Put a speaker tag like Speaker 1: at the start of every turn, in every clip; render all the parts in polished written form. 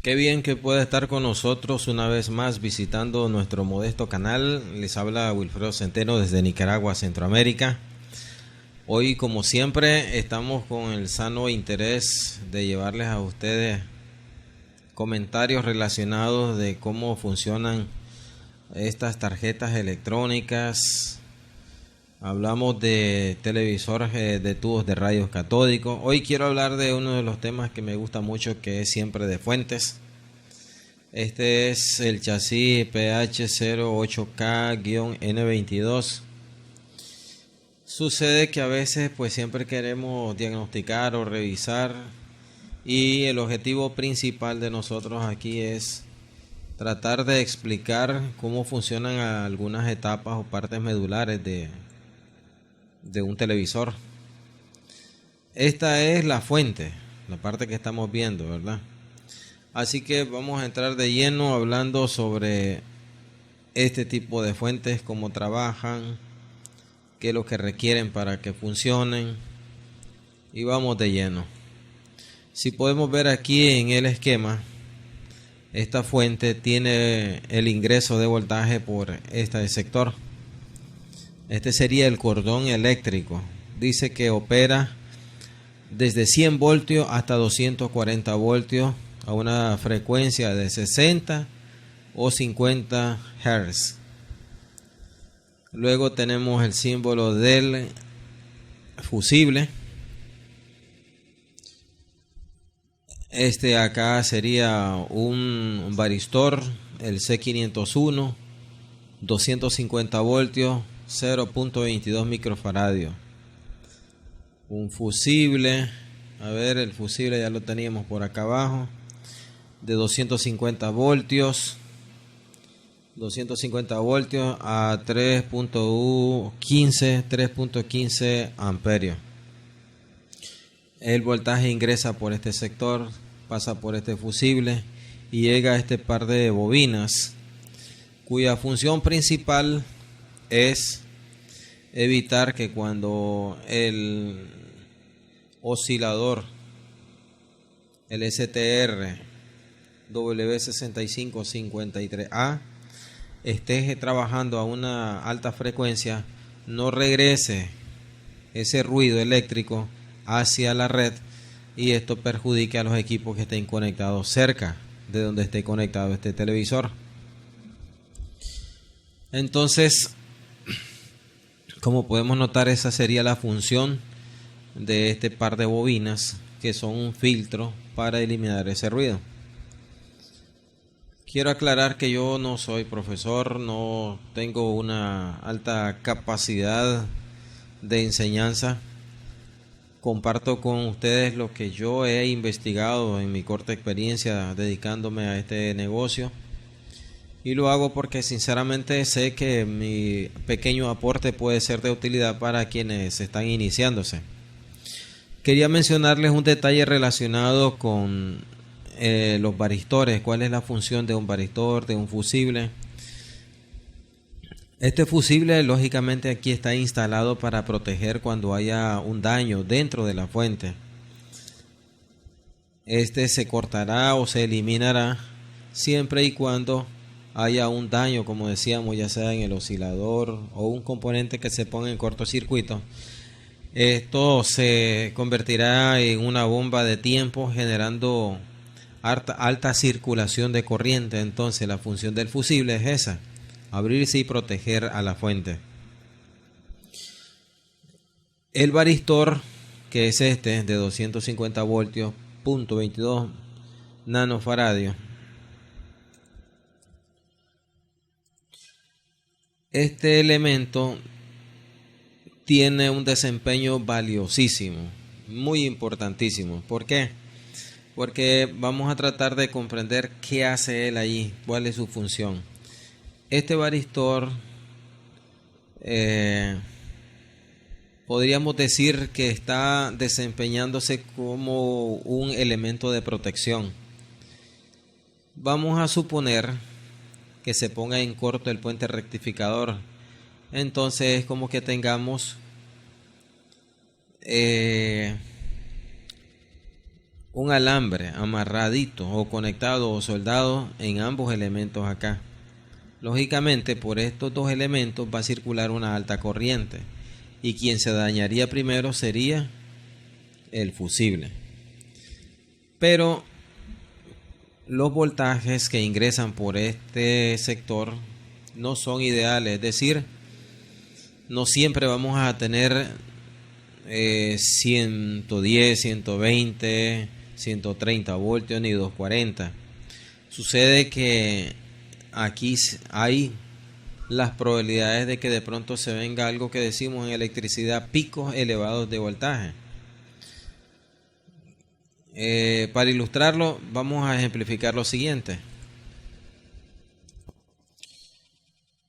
Speaker 1: Qué bien que pueda estar con nosotros una vez más visitando nuestro modesto canal. Les habla Wilfredo Centeno desde Nicaragua, Centroamérica. Hoy, como siempre, estamos con el sano interés de llevarles a ustedes comentarios relacionados de cómo funcionan estas tarjetas electrónicas. Hablamos de televisores de tubos de rayos catódicos. Hoy quiero hablar de uno de los temas que me gusta mucho, que es siempre de fuentes. Este es el chasis PH08K-N22. Sucede que a veces pues siempre queremos diagnosticar o revisar, y el objetivo principal de nosotros aquí es tratar de explicar cómo funcionan algunas etapas o partes medulares de un televisor. Esta es la fuente, la parte que estamos viendo, ¿verdad? Así que vamos a entrar de lleno hablando sobre este tipo de fuentes, cómo trabajan, qué es lo que requieren para que funcionen, y vamos de lleno. Si podemos ver aquí en el esquema, esta fuente tiene el ingreso de voltaje por este sector. Este sería el cordón eléctrico. Dice que opera desde 100 voltios hasta 240 voltios a una frecuencia de 60 o 50 Hz. Luego tenemos el símbolo del fusible. Este acá sería un varistor, el C501, 250 voltios, 0.22 microfaradios. Un fusible, a ver, el fusible ya lo teníamos por acá abajo, de 250 voltios a 3.15 amperios. El voltaje ingresa por este sector, pasa por este fusible y llega a este par de bobinas, cuya función principal es evitar que cuando el oscilador, el STR W6553A, esté trabajando a una alta frecuencia, no regrese ese ruido eléctrico hacia la red, y esto perjudique a los equipos que estén conectados cerca de donde esté conectado este televisor. Entonces, como podemos notar, esa sería la función de este par de bobinas, que son un filtro para eliminar ese ruido. Quiero aclarar que yo no soy profesor, no tengo una alta capacidad de enseñanza. Comparto con ustedes lo que yo he investigado en mi corta experiencia dedicándome a este negocio, y lo hago porque sinceramente sé que mi pequeño aporte puede ser de utilidad para quienes están iniciándose. Quería mencionarles un detalle relacionado con los varistores. ¿Cuál es la función de un varistor, de un fusible? Este fusible lógicamente aquí está instalado para proteger cuando haya un daño dentro de la fuente. Este se cortará o se eliminará siempre y cuando haya un daño, como decíamos, ya sea en el oscilador o un componente que se ponga en cortocircuito. Esto se convertirá en una bomba de tiempo, generando alta circulación de corriente. Entonces la función del fusible es esa: abrirse y proteger a la fuente. El varistor, que es este de 250 voltios, 0.22 nanofaradios, este elemento tiene un desempeño valiosísimo, muy importantísimo. ¿Por qué? Porque vamos a tratar de comprender qué hace él allí, cuál es su función. Este varistor podríamos decir que está desempeñándose como un elemento de protección. Vamos a suponer que se ponga en corto el puente rectificador. Entonces es como que tengamos un alambre amarradito o conectado o soldado en ambos elementos acá. Lógicamente, por estos dos elementos va a circular una alta corriente y quien se dañaría primero sería el fusible. Pero los voltajes que ingresan por este sector no son ideales, es decir, no siempre vamos a tener 110, 120, 130 voltios ni 240. Sucede que aquí hay las probabilidades de que de pronto se venga algo que decimos en electricidad, picos elevados de voltaje. Para ilustrarlo, vamos a ejemplificar lo siguiente.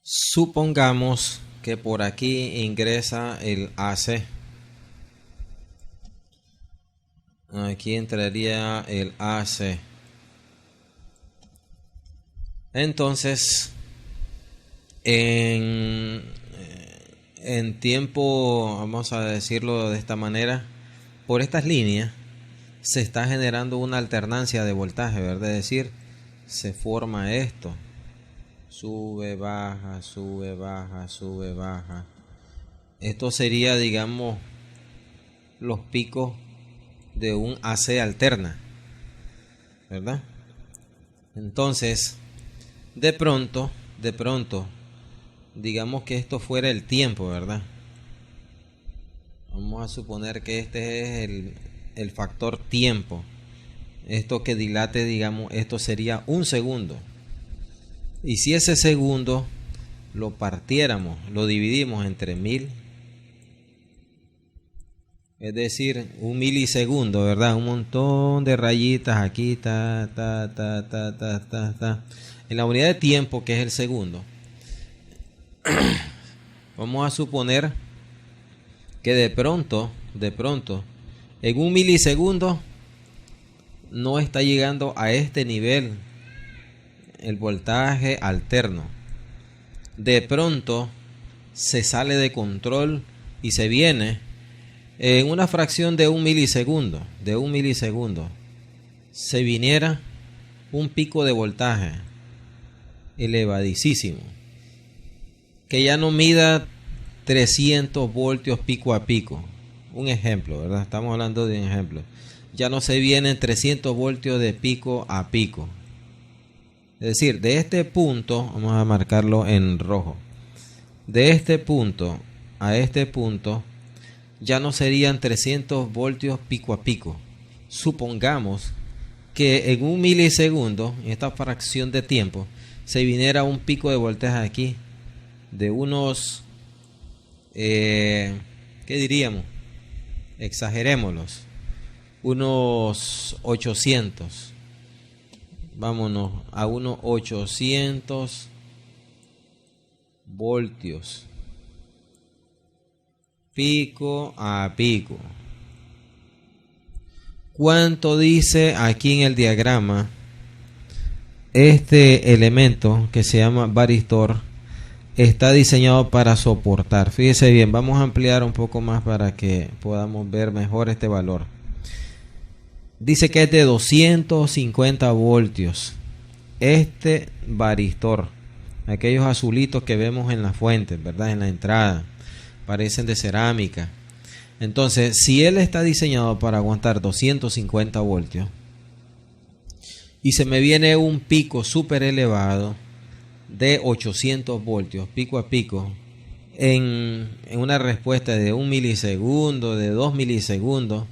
Speaker 1: Supongamos que por aquí ingresa el AC. Aquí entraría el AC. Entonces, en tiempo, vamos a decirlo de esta manera, por estas líneas se está generando una alternancia de voltaje, ¿verdad? Es decir, se forma esto. Sube, baja, sube, baja, sube, baja. Esto sería, digamos, los picos de un AC alterna, ¿verdad? Entonces, de pronto, digamos que esto fuera el tiempo, ¿verdad? Vamos a suponer que este es el factor tiempo. Esto que dilate, digamos, esto sería un segundo. Y si ese segundo lo partiéramos, lo dividimos entre 1000, es decir, un milisegundo, ¿verdad? Un montón de rayitas aquí, en la unidad de tiempo, que es el segundo. Vamos a suponer que de pronto, en un milisegundo no está llegando a este nivel el voltaje alterno. De pronto se sale de control y se viene en una fracción de un milisegundo, se viniera un pico de voltaje elevadísimo, que ya no mida 300 voltios pico a pico. Un ejemplo, ¿verdad? Estamos hablando de un ejemplo. Ya no se vienen 300 voltios de pico a pico. Es decir, de este punto, vamos a marcarlo en rojo, de este punto a este punto, ya no serían 300 voltios pico a pico. Supongamos que en un milisegundo, en esta fracción de tiempo, se viniera un pico de voltaje aquí de unos, ¿qué diríamos? Exagerémoslos, unos 800. Vámonos a unos 800 voltios pico a pico. ¿Cuánto dice aquí en el diagrama este elemento que se llama varistor? Está diseñado para soportar. Fíjese bien, vamos a ampliar un poco más para que podamos ver mejor este valor. Dice que es de 250 voltios. Este varistor, aquellos azulitos que vemos en la fuente, ¿verdad? En la entrada, parecen de cerámica. Entonces, si él está diseñado para aguantar 250 voltios y se me viene un pico súper elevado de 800 voltios, pico a pico, en una respuesta de 1 milisegundo, de 2 milisegundos,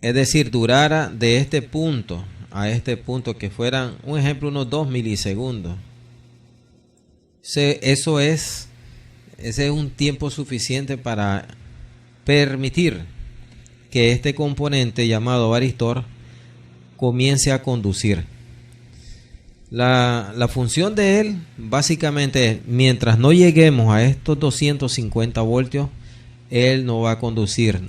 Speaker 1: es decir, durara de este punto a este punto que fueran, un ejemplo, unos 2 milisegundos. Ese es un tiempo suficiente para permitir que este componente llamado varistor comience a conducir. La función de él básicamente es, mientras no lleguemos a estos 250 voltios, él no va a conducir.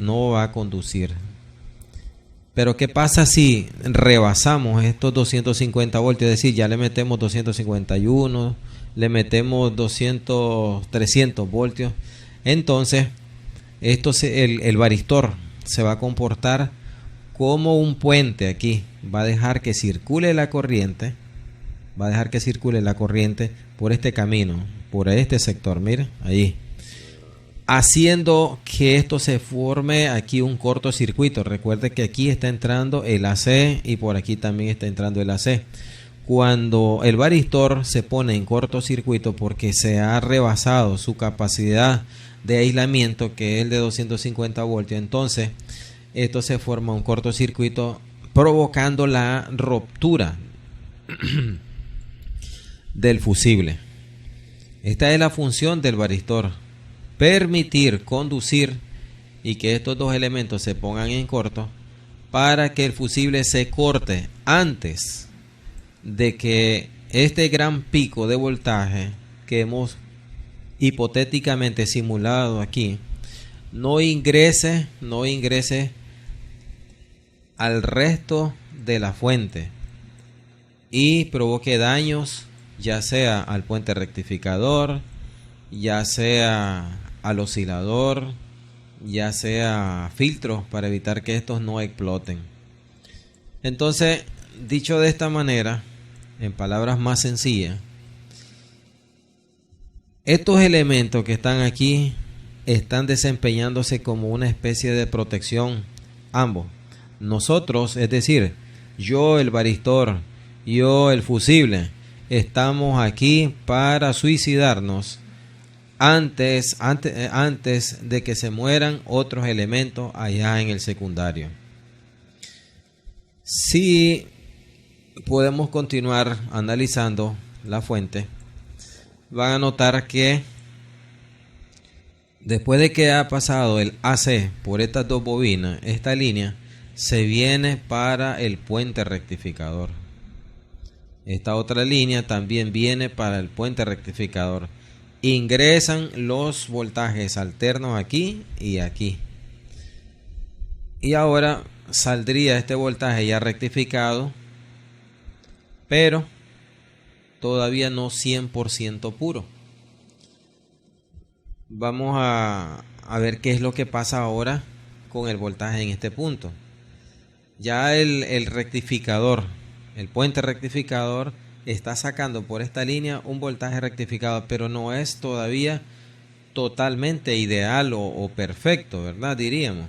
Speaker 1: Pero ¿qué pasa si rebasamos estos 250 voltios? Es decir, ya le metemos 251, le metemos 300 voltios. Entonces, el varistor se va a comportar como un puente aquí va a dejar que circule la corriente, por este camino, por este sector, mira, ahí, haciendo que esto se forme aquí un cortocircuito. Recuerde que aquí está entrando el AC y por aquí también está entrando el AC. Cuando el varistor se pone en cortocircuito porque se ha rebasado su capacidad de aislamiento, que es el de 250 voltios, entonces esto se forma un cortocircuito provocando la ruptura del fusible. Esta es la función del varistor: permitir conducir y que estos dos elementos se pongan en corto para que el fusible se corte antes de que este gran pico de voltaje que hemos hipotéticamente simulado aquí no ingrese al resto de la fuente y provoque daños, ya sea al puente rectificador, ya sea al oscilador, ya sea filtros, para evitar que estos no exploten. Entonces, dicho de esta manera, en palabras más sencillas, estos elementos que están aquí están desempeñándose como una especie de protección, ambos. Nosotros, es decir, yo el varistor, yo el fusible, estamos aquí para suicidarnos antes de que se mueran otros elementos allá en el secundario. Si podemos continuar analizando la fuente, van a notar que después de que ha pasado el AC por estas dos bobinas, esta línea se viene para el puente rectificador. Esta otra línea también viene para el puente rectificador. Ingresan los voltajes alternos aquí y aquí. Y ahora saldría este voltaje ya rectificado, pero todavía no 100% puro. Vamos a ver qué es lo que pasa ahora con el voltaje en este punto. Ya el rectificador, el puente rectificador, está sacando por esta línea un voltaje rectificado, pero no es todavía totalmente ideal o perfecto, ¿verdad? Diríamos.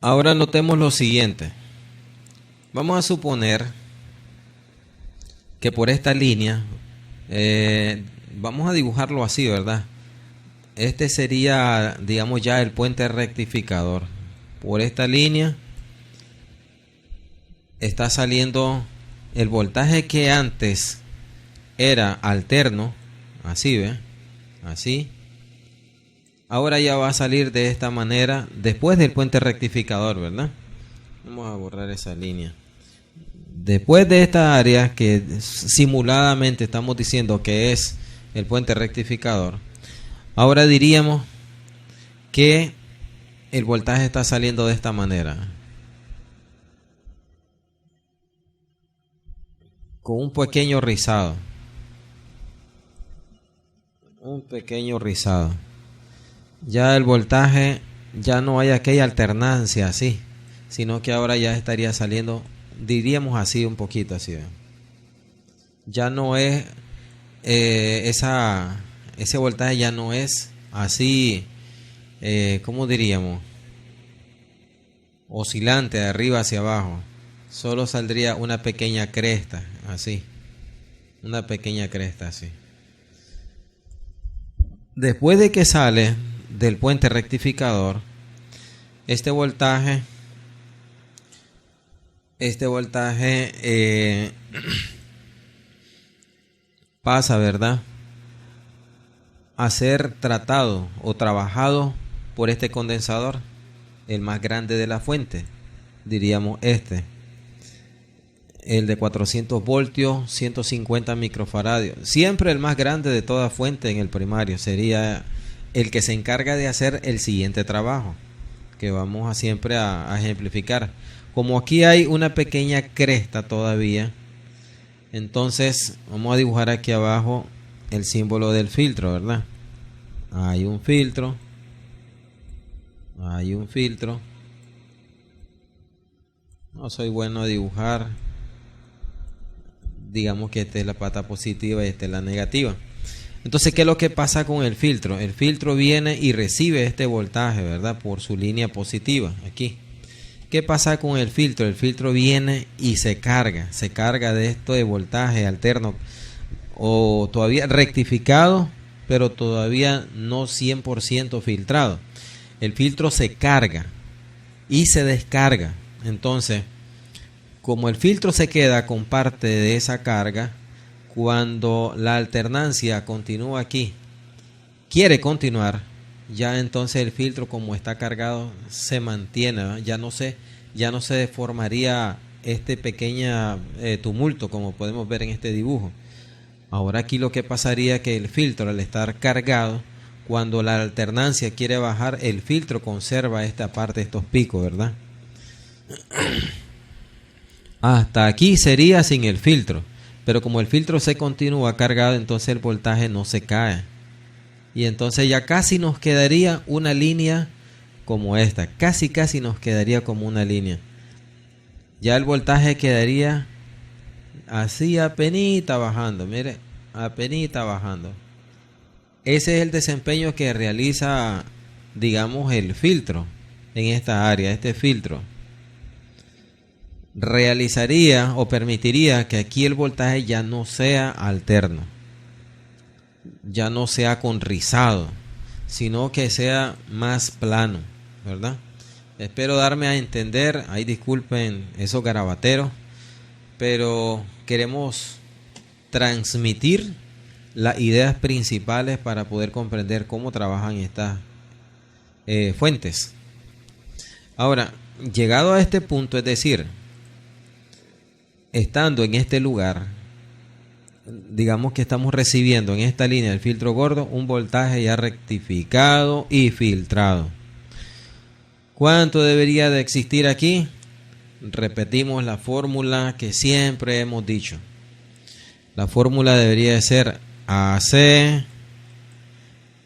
Speaker 1: Ahora notemos lo siguiente. Vamos a suponer que por esta línea, vamos a dibujarlo así, ¿verdad? Este sería, digamos, ya el puente rectificador. Por esta línea está saliendo el voltaje que antes era alterno, así, ¿ve? Así. Ahora ya va a salir de esta manera después del puente rectificador, ¿verdad? Vamos a borrar esa línea. Después de esta área que simuladamente estamos diciendo que es el puente rectificador, ahora diríamos que el voltaje está saliendo de esta manera, con un pequeño rizado. Ya el voltaje, ya no hay aquella alternancia así, sino que ahora ya estaría saliendo, diríamos así, un poquito así, ¿ve? Ya no es ese voltaje ya no es así, ¿cómo diríamos? Oscilante de arriba hacia abajo. Solo saldría una pequeña cresta, así. Una pequeña cresta, así. Después de que sale del puente rectificador, este voltaje pasa, ¿verdad?, a ser tratado o trabajado por este condensador, el más grande de la fuente, diríamos el de 400 voltios, 150 microfaradios, siempre el más grande de toda fuente en el primario, sería el que se encarga de hacer el siguiente trabajo, que vamos a siempre a ejemplificar. Como aquí hay una pequeña cresta todavía, entonces vamos a dibujar aquí abajo el símbolo del filtro, ¿verdad? Hay un filtro, No soy bueno a dibujar. Digamos que esta es la pata positiva y esta es la negativa. Entonces, ¿qué es lo que pasa con el filtro? El filtro viene y recibe este voltaje, ¿verdad? Por su línea positiva, aquí. ¿Qué pasa con el filtro? El filtro viene y se carga de esto de voltaje alterno o todavía rectificado, pero todavía no 100% filtrado. El filtro se carga y se descarga. Entonces, como el filtro se queda con parte de esa carga, cuando la alternancia continúa aquí, quiere continuar, ya entonces el filtro, como está cargado, se mantiene, ¿verdad? Ya no se formaría este pequeño tumulto como podemos ver en este dibujo. Ahora aquí lo que pasaría es que el filtro, al estar cargado, cuando la alternancia quiere bajar, el filtro conserva esta parte, estos picos, ¿verdad? Hasta aquí sería sin el filtro, pero como el filtro se continúa cargado, entonces el voltaje no se cae. Y entonces ya casi nos quedaría una línea como esta, casi nos quedaría como una línea. Ya el voltaje quedaría así apenita bajando, mire, apenita bajando. Ese es el desempeño que realiza, digamos, el filtro en esta área. Este filtro realizaría o permitiría que aquí el voltaje ya no sea alterno, ya no sea con rizado, sino que sea más plano, ¿verdad? Espero darme a entender. Ahí disculpen esos garabateros, pero queremos transmitir las ideas principales para poder comprender cómo trabajan estas fuentes. Ahora, llegado a este punto, es decir, estando en este lugar, digamos que estamos recibiendo en esta línea del filtro gordo un voltaje ya rectificado y filtrado. ¿Cuánto debería de existir aquí? Repetimos la fórmula que siempre hemos dicho. La fórmula debería de ser AC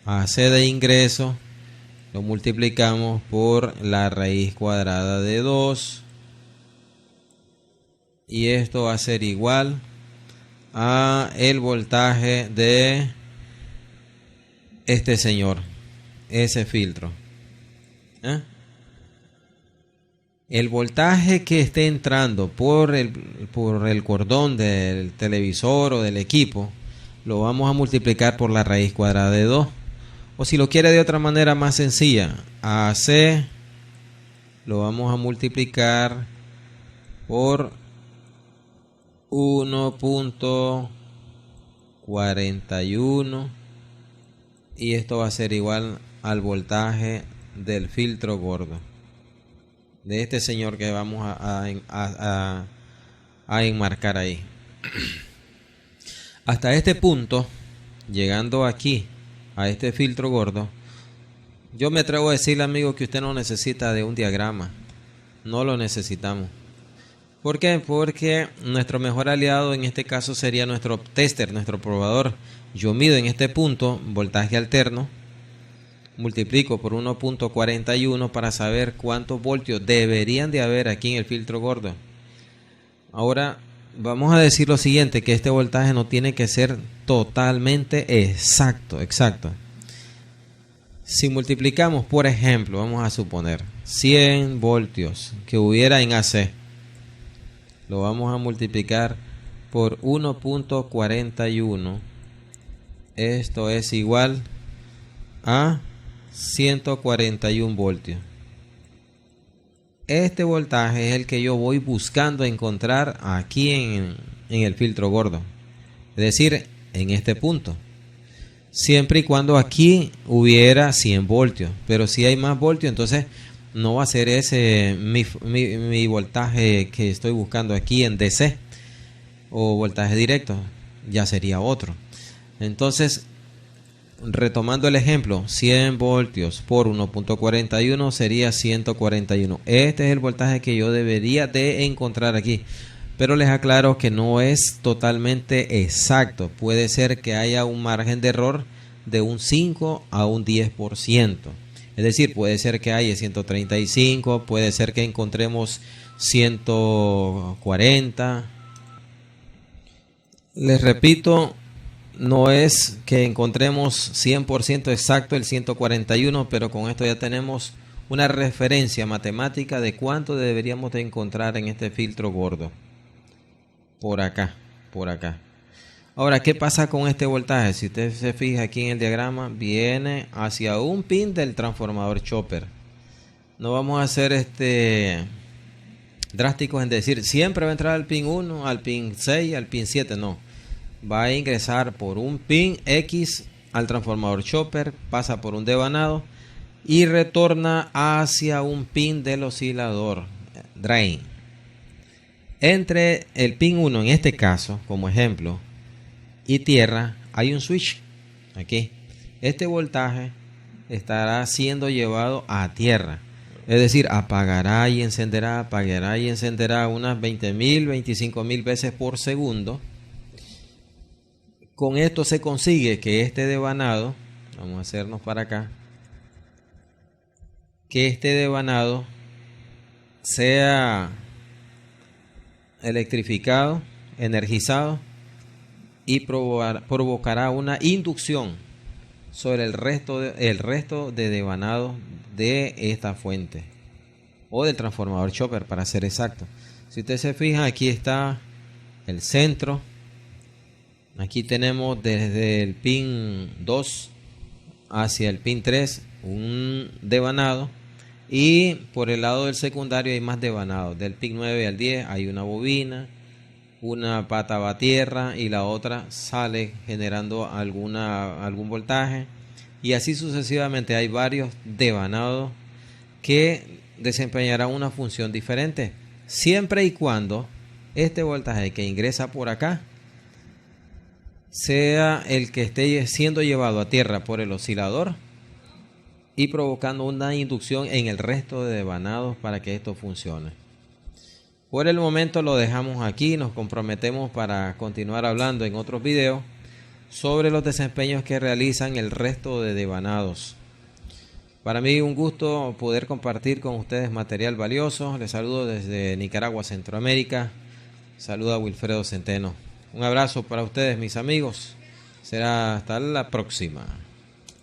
Speaker 1: de ingreso, lo multiplicamos por la raíz cuadrada de 2. Y esto va a ser igual a el voltaje de este señor, ese filtro. El voltaje que esté entrando por el cordón del televisor o del equipo, lo vamos a multiplicar por la raíz cuadrada de 2. O si lo quiere de otra manera más sencilla, AC lo vamos a multiplicar por 1.41 y esto va a ser igual al voltaje del filtro gordo de este señor que vamos a enmarcar ahí. Hasta este punto, llegando aquí a este filtro gordo, yo me atrevo a decirle, amigo, que usted no necesita de un diagrama. No lo necesitamos. ¿Por qué? Porque nuestro mejor aliado en este caso sería nuestro tester, nuestro probador. Yo mido en este punto voltaje alterno, multiplico por 1.41 para saber cuántos voltios deberían de haber aquí en el filtro gordo. Ahora vamos a decir lo siguiente, que este voltaje no tiene que ser totalmente exacto. Si multiplicamos, por ejemplo, vamos a suponer 100 voltios que hubiera en AC, lo vamos a multiplicar por 1.41. Esto es igual a 141 voltios. Este voltaje es el que yo voy buscando encontrar aquí en el filtro gordo. Es decir, en este punto. Siempre y cuando aquí hubiera 100 voltios. Pero si hay más voltios, entonces no va a ser ese mi voltaje que estoy buscando aquí en DC o voltaje directo, ya sería otro. Entonces, retomando el ejemplo, 100 voltios por 1.41 sería 141. Este es el voltaje que yo debería de encontrar aquí. Pero les aclaro que no es totalmente exacto. Puede ser que haya un margen de error de un 5 a un 10%. Es decir, puede ser que haya 135, puede ser que encontremos 140. Les repito, no es que encontremos 100% exacto el 141, pero con esto ya tenemos una referencia matemática de cuánto deberíamos de encontrar en este filtro gordo. Por acá, por acá. Ahora, ¿qué pasa con este voltaje? Si usted se fija aquí en el diagrama, viene hacia un pin del transformador chopper. No vamos a ser drásticos en decir siempre va a entrar al pin 1, al pin 6, al pin 7, no. Va a ingresar por un pin X al transformador chopper, pasa por un devanado y retorna hacia un pin del oscilador drain. Entre el pin 1 en este caso, como ejemplo, y tierra, hay un switch aquí. Este voltaje estará siendo llevado a tierra, es decir, apagará y encenderá unas 20.000, 25.000 veces por segundo. Con esto se consigue que este devanado, vamos a hacernos para acá, que este devanado sea electrificado, energizado y provocará una inducción sobre el resto de devanado de esta fuente o del transformador chopper, para ser exacto. Si usted se fija, aquí está el centro. Aquí tenemos desde el pin 2 hacia el pin 3 un devanado, y por el lado del secundario hay más devanados. Del pin 9 al 10 hay una bobina, una pata va a tierra y la otra sale generando algún voltaje, y así sucesivamente. Hay varios devanados que desempeñarán una función diferente, siempre y cuando este voltaje que ingresa por acá sea el que esté siendo llevado a tierra por el oscilador y provocando una inducción en el resto de devanados para que esto funcione. Por el momento lo dejamos aquí. Nos comprometemos para continuar hablando en otros videos sobre los desempeños que realizan el resto de devanados. Para mí un gusto poder compartir con ustedes material valioso. Les saludo desde Nicaragua, Centroamérica. Saluda Wilfredo Centeno. Un abrazo para ustedes, mis amigos. Será hasta la próxima.